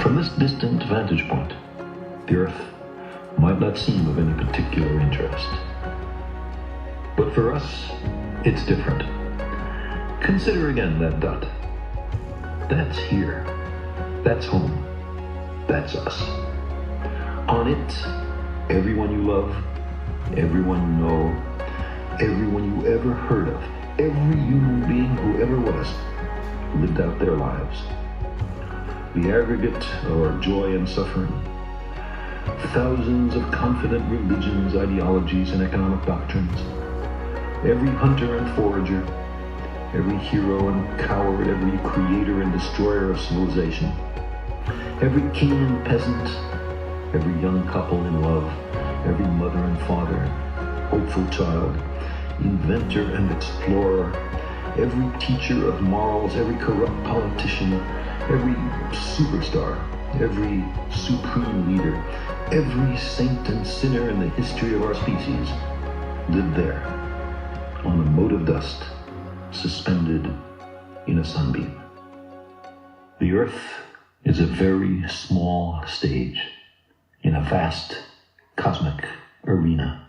From this distant vantage point, the Earth might not seem of any particular interest. But for us, it's different. Consider again that dot. That's here. That's home. That's us. On it, everyone you love, everyone you know, everyone you ever heard of, every human being who ever was, lived out their lives. The aggregate of our joy and suffering, thousands of confident religions, ideologies, and economic doctrines, every hunter and forager, every hero and coward, every creator and destroyer of civilization, every king and peasant, every young couple in love, every mother and father, hopeful child, inventor and explorer, every teacher of morals, every corrupt politician, every superstar, every supreme leader, every saint and sinner in the history of our species lived there, on a mote of dust, suspended in a sunbeam. The Earth is a very small stage in a vast cosmic arena.